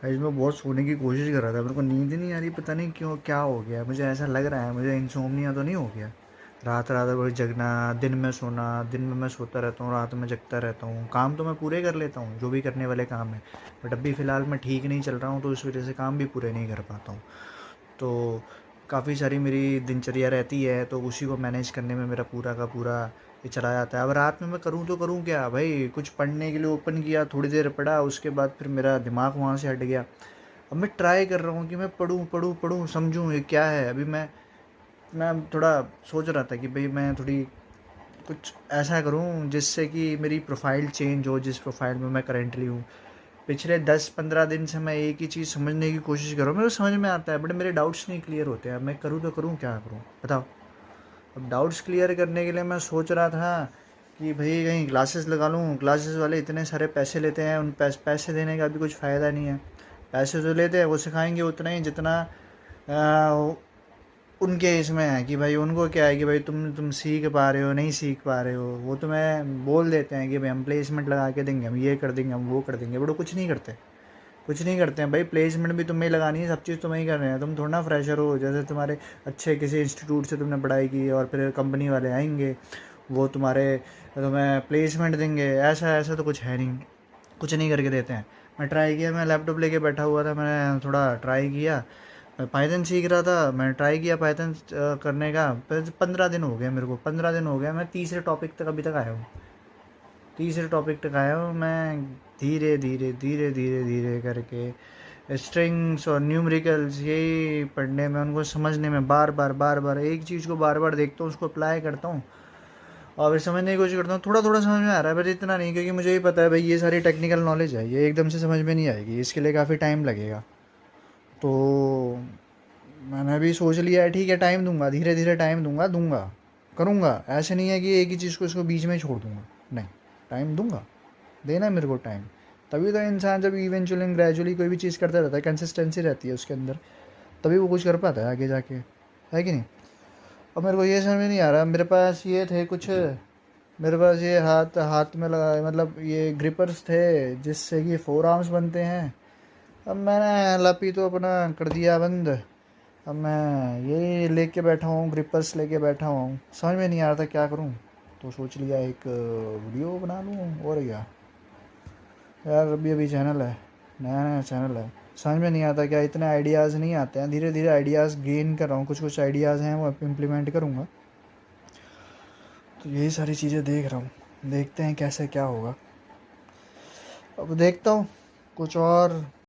आज मैं बहुत सोने की कोशिश कर रहा था, मेरे को नींद ही नहीं आ रही, पता नहीं क्यों, क्या हो गया मुझे, ऐसा लग रहा है मुझे इंसोम्निया तो नहीं हो गया। रात रात भर जगना, दिन में सोना, दिन में मैं सोता रहता हूँ, रात में जगता रहता हूँ। काम तो मैं पूरे कर लेता हूँ, जो भी करने वाले काम है, बट अभी फ़िलहाल मैं ठीक नहीं चल रहा हूँ, तो इस वजह से काम भी पूरे नहीं कर पाता हूँ। तो काफ़ी सारी मेरी दिनचर्या रहती है, तो उसी को मैनेज करने में मेरा पूरा का पूरा ये चला जाता है। अब रात में मैं करूँ तो करूँ क्या भाई, कुछ पढ़ने के लिए ओपन किया, थोड़ी देर पढ़ा, उसके बाद फिर मेरा दिमाग वहाँ से हट गया। अब मैं ट्राई कर रहा हूँ कि मैं पढूँ पढूँ पढूँ, समझूँ ये क्या है। अभी मैं थोड़ा सोच रहा था कि भाई मैं थोड़ी कुछ ऐसा करूँ जिससे कि मेरी प्रोफाइल चेंज हो, जिस प्रोफाइल में मैं करेंटली हूँ। पिछले 10-15 दिन से मैं एक ही चीज़ समझने की कोशिश कर रहा हूँ, मेरे को समझ में आता है, बट मेरे डाउट्स नहीं क्लियर होते हैं। मैं करूँ तो करूँ क्या करूँ, बताओ। अब डाउट्स क्लियर करने के लिए मैं सोच रहा था कि भाई कहीं क्लासेस लगा लूँ। क्लासेस वाले इतने सारे पैसे लेते हैं, उन पैसे देने का भी कुछ फ़ायदा नहीं है। पैसे जो लेते हैं वो सिखाएंगे उतना ही जितना आ, उनके इसमें है कि भाई उनको क्या है कि भाई तुम सीख पा रहे हो नहीं सीख पा रहे हो। वो तुम्हें बोल देते हैं कि भाई हम प्लेसमेंट लगा के देंगे, हम ये कर देंगे, हम वो कर देंगे, बट वो कुछ नहीं करते। कुछ नहीं करते हैं भाई। प्लेसमेंट भी तुम्हें ही लगानी है, सब चीज़ तुम्हें ही कर रहे हैं। तुम थोड़ा ना फ्रेशर हो, जैसे तुम्हारे अच्छे किसी इंस्टीट्यूट से तुमने पढ़ाई की और फिर कंपनी वाले आएंगे, वो तुम्हें प्लेसमेंट देंगे। ऐसा ऐसा तो कुछ है नहीं, कुछ नहीं करके देते हैं। मैं ट्राई किया, मैं लैपटॉप लेके बैठा हुआ था, मैंने थोड़ा ट्राई किया। मैं पाइथन सीख रहा था, मैंने ट्राई किया पाइथन करने का। 15 दिन हो गए मेरे को, 15 दिन हो गए, मैं तीसरे टॉपिक तक अभी तक आया हूँ। तीसरे टॉपिक तक आया हूँ मैं। धीरे धीरे धीरे धीरे धीरे करके स्ट्रिंग्स और न्यूमेरिकल्स यही पढ़ने में, उनको समझने में, बार बार एक चीज़ को बार बार देखता हूँ, उसको अप्लाई करता हूँ और फिर समझने की कोशिश करता हूँ। थोड़ा थोड़ा समझ में आ रहा है, पर इतना नहीं, क्योंकि मुझे ही पता है भाई ये सारी टेक्निकल नॉलेज है, ये एकदम से समझ में नहीं आएगी, इसके लिए काफ़ी टाइम लगेगा। तो मैंने भी सोच लिया है, ठीक है टाइम दूंगा, धीरे धीरे टाइम दूंगा दूंगा करूँगा। ऐसे नहीं है कि एक ही चीज़ को इसको बीच में छोड़ दूंगा, नहीं, टाइम दूंगा, देना है मेरे को टाइम। तभी तो इंसान जब इवेंचुअली ग्रेजुअली कोई भी चीज़ करता रहता है, कंसिस्टेंसी रहती है उसके अंदर, तभी वो कुछ कर पाता है आगे जाके, है कि नहीं। अब मेरे को ये समझ में नहीं आ रहा, मेरे पास ये थे कुछ, मेरे पास ये हाथ हाथ में लगा, मतलब ये ग्रिपर्स थे जिससे कि फोर आर्म्स बनते हैं। अब मैंने लपी तो अपना कर दिया बंद। अब मैं ये लेके बैठा हूँ, ग्रिपर्स लेके बैठा हूँ, समझ में नहीं आ रहा था क्या करूँ। तो सोच लिया एक वीडियो बना लूँ, और क्या यार, अभी अभी चैनल है, नया नया चैनल है, समझ में नहीं आता क्या, इतने आइडियाज़ नहीं आते हैं। धीरे धीरे आइडियाज़ गेन कर रहा हूँ, कुछ कुछ आइडियाज़ हैं वो इम्प्लीमेंट करूँगा। तो यही सारी चीज़ें देख रहा हूँ, देखते हैं कैसे क्या होगा। अब देखता हूँ कुछ और